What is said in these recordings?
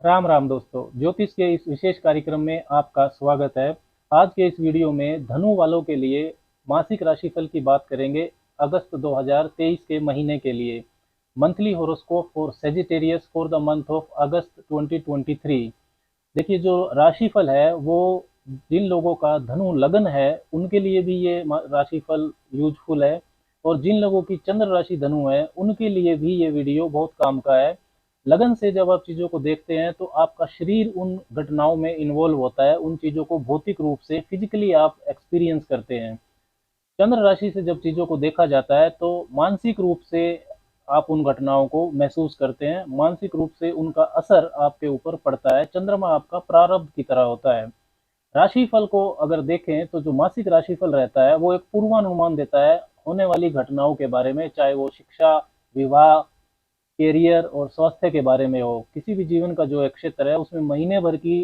राम राम दोस्तों, ज्योतिष के इस विशेष कार्यक्रम में आपका स्वागत है। आज के इस वीडियो में धनु वालों के लिए मासिक राशिफल की बात करेंगे। अगस्त 2023 के महीने के लिए monthly horoscope for Sagittarius for the month of अगस्त 2023। देखिए, जो राशिफल है वो जिन लोगों का धनु लग्न है उनके लिए भी ये राशिफल यूजफुल है, और जिन लोगों की चंद्र राशि धनु है उनके लिए भी ये वीडियो बहुत काम का है। लगन से जब आप चीज़ों को देखते हैं तो आपका शरीर उन घटनाओं में इन्वॉल्व होता है, उन चीज़ों को भौतिक रूप से फिजिकली आप एक्सपीरियंस करते हैं। चंद्र राशि से जब चीज़ों को देखा जाता है तो मानसिक रूप से आप उन घटनाओं को महसूस करते हैं, मानसिक रूप से उनका असर आपके ऊपर पड़ता है। चंद्रमा आपका प्रारब्ध की तरह होता है। राशिफल को अगर देखें तो जो मासिक राशिफल रहता है वो एक पूर्वानुमान देता है होने वाली घटनाओं के बारे में, चाहे वो शिक्षा, विवाह, कैरियर और स्वास्थ्य के बारे में हो। किसी भी जीवन का जो एक क्षेत्र है उसमें महीने भर की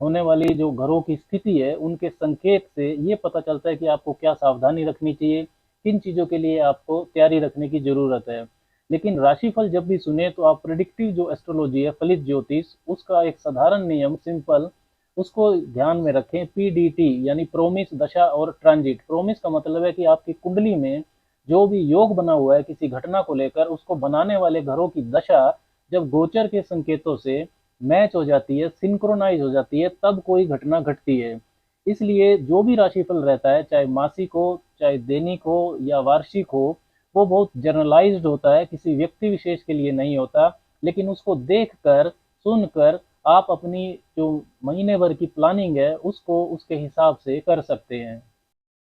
होने वाली जो घरों की स्थिति है उनके संकेत से ये पता चलता है कि आपको क्या सावधानी रखनी चाहिए, किन चीज़ों के लिए आपको तैयारी रखने की ज़रूरत है। लेकिन राशिफल जब भी सुने तो आप प्रिडिक्टिव जो एस्ट्रोलॉजी है, फलित ज्योतिष, उसका एक साधारण नियम सिंपल उसको ध्यान में रखें। पीडीटी यानी प्रोमिस, दशा और ट्रांजिट। प्रोमिस का मतलब है कि आपकी कुंडली में जो भी योग बना हुआ है किसी घटना को लेकर, उसको बनाने वाले घरों की दशा जब गोचर के संकेतों से मैच हो जाती है, सिंक्रोनाइज हो जाती है, तब कोई घटना घटती है। इसलिए जो भी राशिफल रहता है, चाहे मासिक हो, चाहे दैनिक हो या वार्षिक हो, वो बहुत जनरलाइज्ड होता है, किसी व्यक्ति विशेष के लिए नहीं होता। लेकिन उसको देखकर, सुनकर आप अपनी जो महीने भर की प्लानिंग है उसको उसके हिसाब से कर सकते हैं।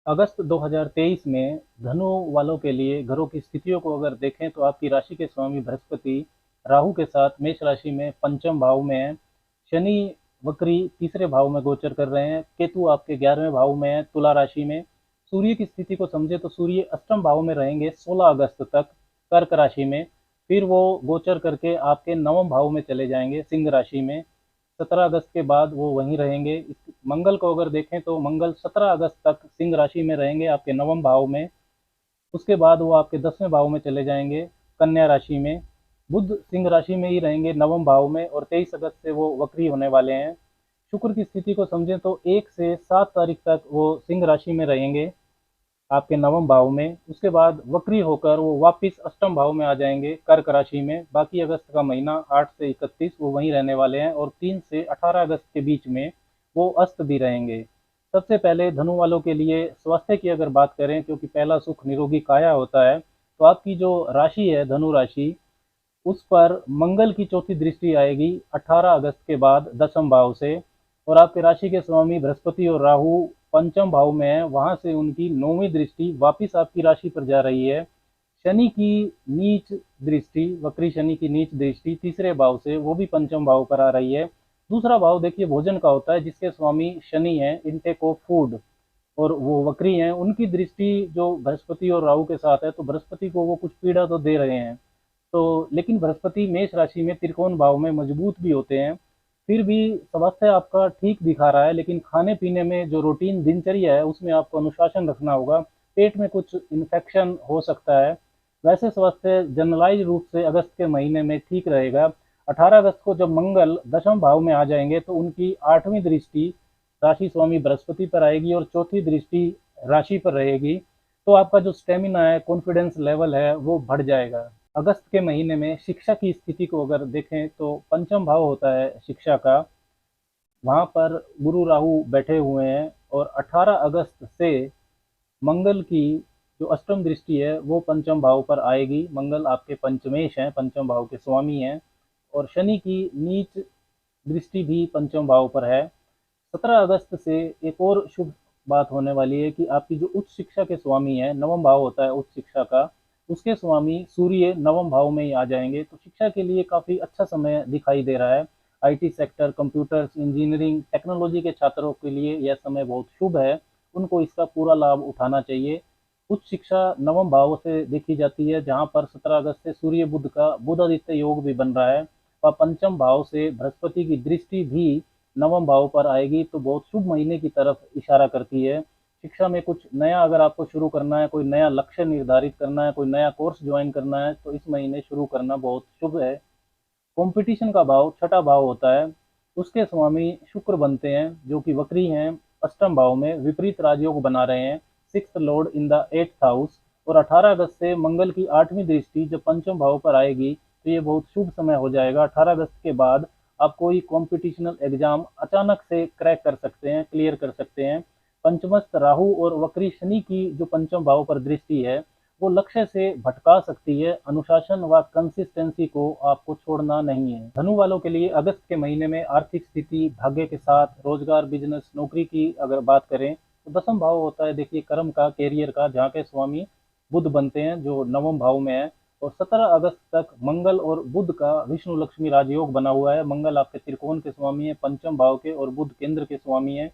अगस्त 2023 में धनु वालों के लिए घरों की स्थितियों को अगर देखें तो आपकी राशि के स्वामी बृहस्पति राहु के साथ मेष राशि में पंचम भाव में है। शनि वक्री तीसरे भाव में गोचर कर रहे हैं। केतु आपके 11वें भाव में है, तुला राशि में। सूर्य की स्थिति को समझे तो सूर्य अष्टम भाव में रहेंगे 16 अगस्त तक, कर्क राशि में। फिर वो गोचर करके आपके नवम भाव में चले जाएंगे, सिंह राशि में। 17 अगस्त के बाद वो वहीं रहेंगे। मंगल को अगर देखें तो मंगल 17 अगस्त तक सिंह राशि में रहेंगे, आपके नवम भाव में। उसके बाद वो आपके 10वें भाव में चले जाएंगे, कन्या राशि में। बुध सिंह राशि में ही रहेंगे नवम भाव में, और 23 अगस्त से वो वक्री होने वाले हैं। शुक्र की स्थिति को समझें तो 1 से 7 तारीख तक वो सिंह राशि में रहेंगे, आपके नवम भाव में। उसके बाद वक्री होकर वो वापस अष्टम भाव में आ जाएंगे, कर्क राशि में। बाकी अगस्त का महीना 8 से 31 वो वहीं रहने वाले हैं, और 3 से 18 अगस्त के बीच में वो अस्त भी रहेंगे। सबसे पहले धनु वालों के लिए स्वास्थ्य की अगर बात करें, क्योंकि पहला सुख निरोगी काया होता है, तो आपकी जो राशि है धनु राशि, उस पर मंगल की चौथी दृष्टि आएगी 18 अगस्त के बाद दसम भाव से। और आपके राशि के स्वामी बृहस्पति और राहु पंचम भाव में है, वहां से उनकी नौवीं दृष्टि वापिस आपकी राशि पर जा रही है। शनि की नीच दृष्टि, वक्री शनि की नीच दृष्टि तीसरे भाव से वो भी पंचम भाव पर आ रही है। दूसरा भाव देखिए भोजन का होता है, जिसके स्वामी शनि है, इनटेक ऑफ फूड, और वो वक्री हैं। उनकी दृष्टि जो बृहस्पति और राहु के साथ है, तो बृहस्पति को वो कुछ पीड़ा तो दे रहे हैं। तो लेकिन बृहस्पति मेष राशि में त्रिकोण भाव में मजबूत भी होते हैं। फिर भी स्वास्थ्य आपका ठीक दिखा रहा है, लेकिन खाने पीने में जो रूटीन दिनचर्या है उसमें आपको अनुशासन रखना होगा। पेट में कुछ इन्फेक्शन हो सकता है। वैसे स्वास्थ्य जनरलाइज रूप से अगस्त के महीने में ठीक रहेगा। 18 अगस्त को जब मंगल दशम भाव में आ जाएंगे तो उनकी 8वीं दृष्टि राशि स्वामी बृहस्पति पर आएगी, और चौथी दृष्टि राशि पर रहेगी। तो आपका जो स्टेमिना है, कॉन्फिडेंस लेवल है, वो बढ़ जाएगा। अगस्त के महीने में शिक्षा की स्थिति को अगर देखें तो पंचम भाव होता है शिक्षा का, वहाँ पर गुरु राहु बैठे हुए हैं। और 18 अगस्त से मंगल की जो अष्टम दृष्टि है वो पंचम भाव पर आएगी। मंगल आपके पंचमेश हैं, पंचम भाव के स्वामी हैं। और शनि की नीच दृष्टि भी पंचम भाव पर है। 17 अगस्त से एक और शुभ बात होने वाली है कि आपकी जो उच्च शिक्षा के स्वामी है, नवम भाव होता है उच्च शिक्षा का, उसके स्वामी सूर्य नवम भाव में ही आ जाएंगे। तो शिक्षा के लिए काफ़ी अच्छा समय दिखाई दे रहा है। IT sector, computers, engineering, technology के छात्रों के लिए यह समय बहुत शुभ है, उनको इसका पूरा लाभ उठाना चाहिए। उच्च शिक्षा नवम भाव से देखी जाती है, जहाँ पर 17 अगस्त से सूर्य बुध का बुधादित्य योग भी बन रहा है, और पंचम भाव से बृहस्पति की दृष्टि भी नवम भाव पर आएगी। तो बहुत शुभ महीने की तरफ इशारा करती है। शिक्षा में कुछ नया अगर आपको शुरू करना है, कोई नया लक्ष्य निर्धारित करना है, कोई नया कोर्स ज्वाइन करना है, तो इस महीने शुरू करना बहुत शुभ है। कंपटीशन का भाव छठा भाव होता है, उसके स्वामी शुक्र बनते हैं जो कि वक्री हैं, अष्टम भाव में विपरीत राजयोग बना रहे हैं, six Lord in the eighth house. और 18 अगस्त से मंगल की आठवीं दृष्टि जब पंचम भाव पर आएगी तो ये बहुत शुभ समय हो जाएगा। 18 अगस्त के बाद आप कोई कॉम्पिटिशनल एग्जाम अचानक से क्रैक कर सकते हैं, क्लियर कर सकते हैं। पंचमस्त राहु और वक्री शनि की जो पंचम भाव पर दृष्टि है वो लक्ष्य से भटका सकती है। अनुशासन व कंसिस्टेंसी को आपको छोड़ना नहीं है। धनु वालों के लिए अगस्त के महीने में आर्थिक स्थिति भाग्य के साथ रोजगार, बिजनेस, नौकरी की अगर बात करें तो दसम भाव होता है देखिए कर्म का, कैरियर का, जहाँ के स्वामी बुध बनते हैं जो नवम भाव में है। और 17 अगस्त तक मंगल और बुध का विष्णु लक्ष्मी राजयोग बना हुआ है। मंगल आपके त्रिकोण के स्वामी है, पंचम भाव के, और बुध केंद्र के स्वामी है।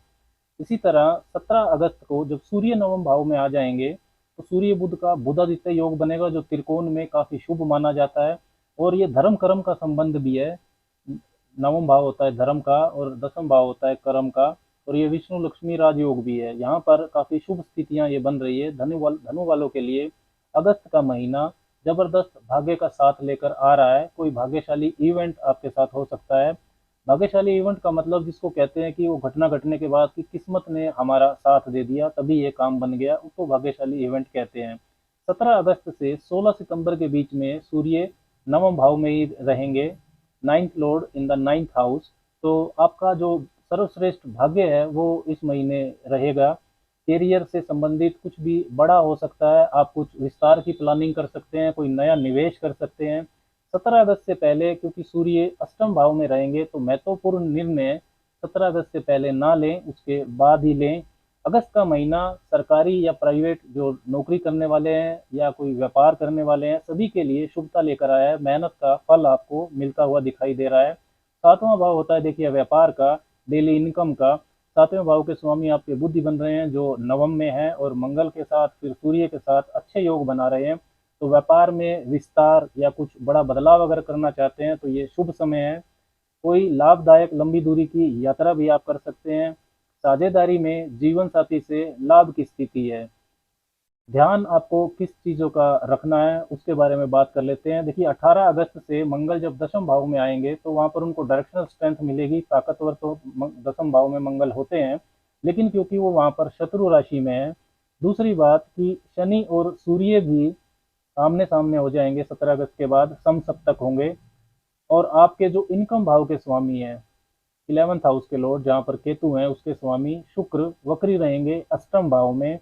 इसी तरह 17 अगस्त को जब सूर्य नवम भाव में आ जाएंगे तो सूर्य बुध का बुधादित्य योग बनेगा जो त्रिकोण में काफी शुभ माना जाता है। और ये धर्म कर्म का संबंध भी है। नवम भाव होता है धर्म का और दसम भाव होता है कर्म का, और ये विष्णु लक्ष्मी राजयोग भी है। यहाँ पर काफी शुभ स्थितियां ये बन रही है। धनु वालों के लिए अगस्त का महीना जबरदस्त भाग्य का साथ लेकर आ रहा है। कोई भाग्यशाली इवेंट आपके साथ हो सकता है। भाग्यशाली इवेंट का मतलब जिसको कहते हैं कि वो घटना घटने के बाद कि किस्मत ने हमारा साथ दे दिया तभी ये काम बन गया, उसको भाग्यशाली इवेंट कहते हैं। 17 अगस्त से 16 सितंबर के बीच में सूर्य नवम भाव में ही रहेंगे, ninth Lord in the ninth house. तो आपका जो सर्वश्रेष्ठ भाग्य है वो इस महीने रहेगा। कैरियर से संबंधित कुछ भी बड़ा हो सकता है, आप कुछ विस्तार की प्लानिंग कर सकते हैं, कोई नया निवेश कर सकते हैं। 17 अगस्त से पहले क्योंकि सूर्य अष्टम भाव में रहेंगे तो महत्वपूर्ण निर्णय 17 अगस्त से पहले ना लें, उसके बाद ही लें। अगस्त का महीना सरकारी या प्राइवेट जो नौकरी करने वाले हैं या कोई व्यापार करने वाले हैं सभी के लिए शुभता लेकर आया है। मेहनत का फल आपको मिलता हुआ दिखाई दे रहा है। सातवां भाव होता है देखिए व्यापार का, डेली इनकम का। सातवें भाव के स्वामी आपके बुद्धि बन रहे हैं जो नवम में है, और मंगल के साथ फिर सूर्य के साथ अच्छे योग बना रहे हैं। तो व्यापार में विस्तार या कुछ बड़ा बदलाव अगर करना चाहते हैं तो ये शुभ समय है। कोई लाभदायक लंबी दूरी की यात्रा भी आप कर सकते हैं। साझेदारी में जीवन साथी से लाभ की स्थिति है। ध्यान आपको किस चीज़ों का रखना है उसके बारे में बात कर लेते हैं। देखिए 18 अगस्त से मंगल जब दशम भाव में आएंगे तो वहाँ पर उनको डायरेक्शनल स्ट्रेंथ मिलेगी। ताकतवर तो दशम भाव में मंगल होते हैं, लेकिन क्योंकि वो वहाँ पर शत्रु राशि में है। दूसरी बात कि शनि और सूर्य भी आमने सामने हो जाएंगे 17 अगस्त के बाद, समसप्तक होंगे। और आपके जो इनकम भाव के स्वामी हैं 11th हाउस के लॉर्ड जहाँ पर केतु हैं उसके स्वामी शुक्र वक्री रहेंगे अष्टम भाव में।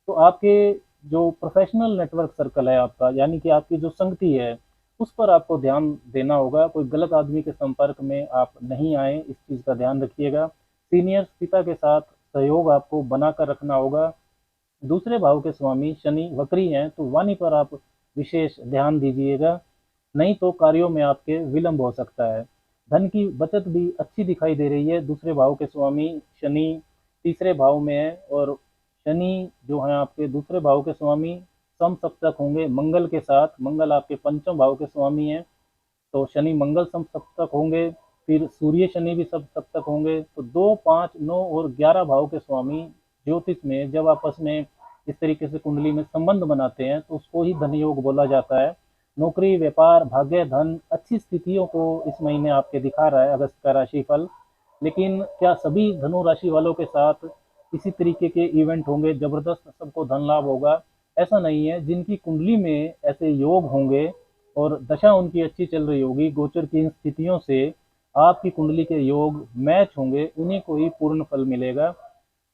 तो आपके जो प्रोफेशनल नेटवर्क सर्कल है आपका, यानी कि आपकी जो संगति है उस पर आपको ध्यान देना होगा। कोई गलत आदमी के संपर्क में आप नहीं आए, इस चीज़ का ध्यान रखिएगा। सीनियर पिता के साथ सहयोग आपको बनाकर रखना होगा। दूसरे भाव के स्वामी शनि वक्री हैं तो वाणी पर आप विशेष ध्यान दीजिएगा, नहीं तो कार्यों में आपके विलंब हो सकता है। धन की बचत भी अच्छी दिखाई दे रही है। दूसरे भाव के स्वामी शनि तीसरे भाव में है, और शनि जो है आपके दूसरे भाव के स्वामी समसप्तक होंगे मंगल के साथ। मंगल आपके पंचम भाव के स्वामी हैं तो शनि मंगल समसप्तक होंगे। फिर सूर्य शनि भी समसप्तक होंगे। तो 2, 5, 9 और 11 भाव के स्वामी ज्योतिष में जब आपस में इस तरीके से कुंडली में संबंध बनाते हैं तो उसको ही धन योग बोला जाता है। नौकरी, व्यापार, भाग्य, धन अच्छी स्थितियों को इस महीने आपके दिखा रहा है अगस्त का राशिफल। लेकिन क्या सभी धनु राशि वालों के साथ इसी तरीके के इवेंट होंगे, जबरदस्त सबको धन लाभ होगा? ऐसा नहीं है। जिनकी कुंडली में ऐसे योग होंगे और दशा उनकी अच्छी चल रही होगी, गोचर की इन स्थितियों से आपकी कुंडली के योग मैच होंगे, उन्हीं को ही पूर्ण फल मिलेगा।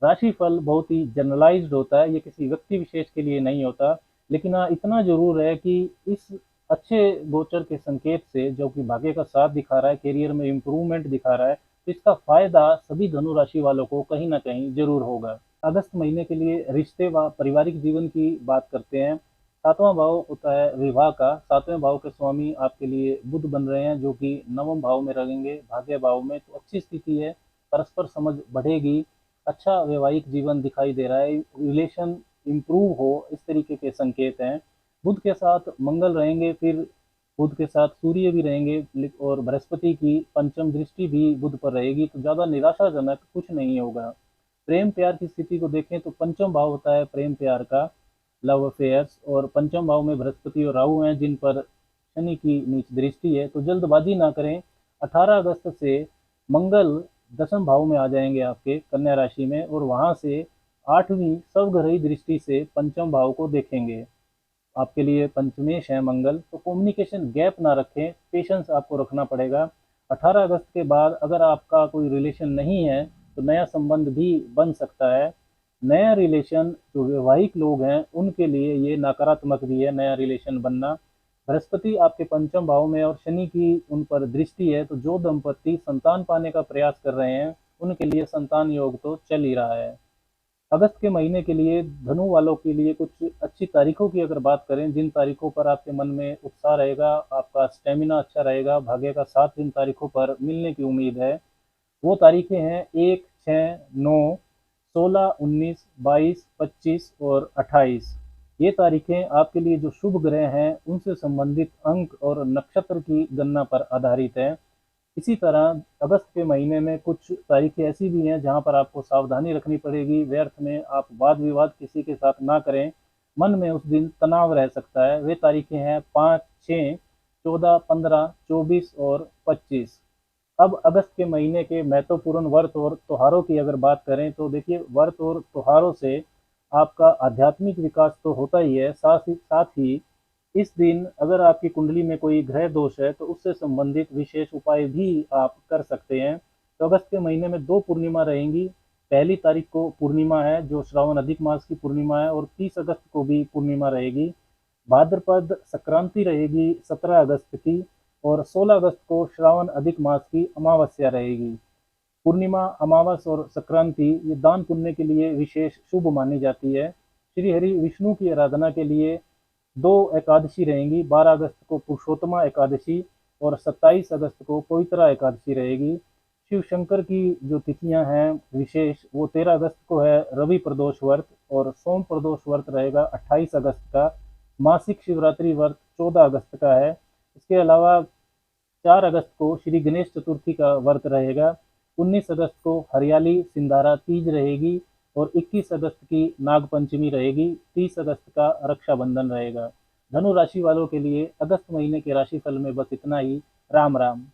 राशिफल बहुत ही जनरलाइज्ड होता है, ये किसी व्यक्ति विशेष के लिए नहीं होता। लेकिन हाँ इतना जरूर है कि इस अच्छे गोचर के संकेत से जो कि भाग्य का साथ दिखा रहा है, करियर में इम्प्रूवमेंट दिखा रहा है, तो इसका फायदा सभी धनु राशि वालों को कहीं ना कहीं जरूर होगा। अगस्त महीने के लिए रिश्ते व पारिवारिक जीवन की बात करते हैं। सातवां भाव होता है विवाह का। सातवें भाव के स्वामी आपके लिए बुध बन रहे हैं जो कि नवम भाव में रहेंगे, भाग्य भाव में। तो अच्छी स्थिति है, परस्पर समझ बढ़ेगी, अच्छा वैवाहिक जीवन दिखाई दे रहा है, रिलेशन इम्प्रूव हो, इस तरीके के संकेत हैं। बुध के साथ मंगल रहेंगे, फिर बुध के साथ सूर्य भी रहेंगे, और बृहस्पति की पंचम दृष्टि भी बुध पर रहेगी। तो ज़्यादा निराशाजनक कुछ नहीं होगा। प्रेम प्यार की स्थिति को देखें तो पंचम भाव होता है प्रेम प्यार का, लव अफेयर्स, और पंचम भाव में बृहस्पति और राहु हैं जिन पर शनि की नीच दृष्टि है, तो जल्दबाजी ना करें। 18 अगस्त से मंगल दसम भाव में आ जाएंगे आपके कन्या राशि में, और वहां से 8वीं स्वग्रही दृष्टि से पंचम भाव को देखेंगे। आपके लिए पंचमेश है मंगल, तो कम्युनिकेशन गैप ना रखें, पेशेंस आपको रखना पड़ेगा। 18 अगस्त के बाद अगर आपका कोई रिलेशन नहीं है तो नया संबंध भी बन सकता है। नया रिलेशन जो वैवाहिक लोग हैं उनके लिए ये नकारात्मक भी है नया रिलेशन बनना। बृहस्पति आपके पंचम भाव में और शनि की उन पर दृष्टि है, तो जो दंपति संतान पाने का प्रयास कर रहे हैं उनके लिए संतान योग तो चल ही रहा है। अगस्त के महीने के लिए धनु वालों के लिए कुछ अच्छी तारीखों की अगर बात करें, जिन तारीखों पर आपके मन में उत्साह रहेगा, आपका स्टेमिना अच्छा रहेगा, भाग्य का साथ जिन तारीखों पर मिलने की उम्मीद है, वो तारीखें हैं 1, 6, 9, 16, 19, 22, 25 और 28। ये तारीखें आपके लिए जो शुभ ग्रह हैं उनसे संबंधित अंक और नक्षत्र की गणना पर आधारित है। इसी तरह अगस्त के महीने में कुछ तारीखें ऐसी भी हैं जहां पर आपको सावधानी रखनी पड़ेगी, व्यर्थ में आप वाद विवाद किसी के साथ ना करें, मन में उस दिन तनाव रह सकता है। वे तारीखें हैं 5, 6, 14, 15, 24 और 25। अब अगस्त के महीने के महत्वपूर्ण व्रत और त्योहारों की अगर बात करें तो देखिए, व्रत और त्योहारों से आपका आध्यात्मिक विकास तो होता ही है, साथ ही इस दिन अगर आपकी कुंडली में कोई ग्रह दोष है तो उससे संबंधित विशेष उपाय भी आप कर सकते हैं। तो अगस्त के महीने में 2 पूर्णिमा रहेंगी। पहली तारीख को पूर्णिमा है जो श्रावण अधिक मास की पूर्णिमा है, और 30 अगस्त को भी पूर्णिमा रहेगी। भाद्रपद संक्रांति रहेगी 17 अगस्त की, और 16 अगस्त को श्रावण अधिक मास की अमावस्या रहेगी। पूर्णिमा, अमावस और संक्रांति ये दान पुण्य के लिए विशेष शुभ मानी जाती है। श्री हरि विष्णु की आराधना के लिए 2 एकादशी रहेंगी। 12 अगस्त को पुरुषोत्तमा एकादशी और 27 अगस्त को पवित्रा एकादशी रहेगी। शिव शंकर की जो तिथियां हैं विशेष, वो 13 अगस्त को है रवि प्रदोष व्रत, और सोम प्रदोष व्रत रहेगा 28 अगस्त का। मासिक शिवरात्रि व्रत 14 अगस्त का है। इसके अलावा 4 अगस्त को श्री गणेश चतुर्थी का व्रत रहेगा। 19 अगस्त को हरियाली सिंधारा तीज रहेगी, और 21 अगस्त की नाग पंचमी रहेगी। 30 अगस्त का रक्षाबंधन रहेगा। धनु राशि वालों के लिए अगस्त महीने के राशिफल में बस इतना ही। राम राम।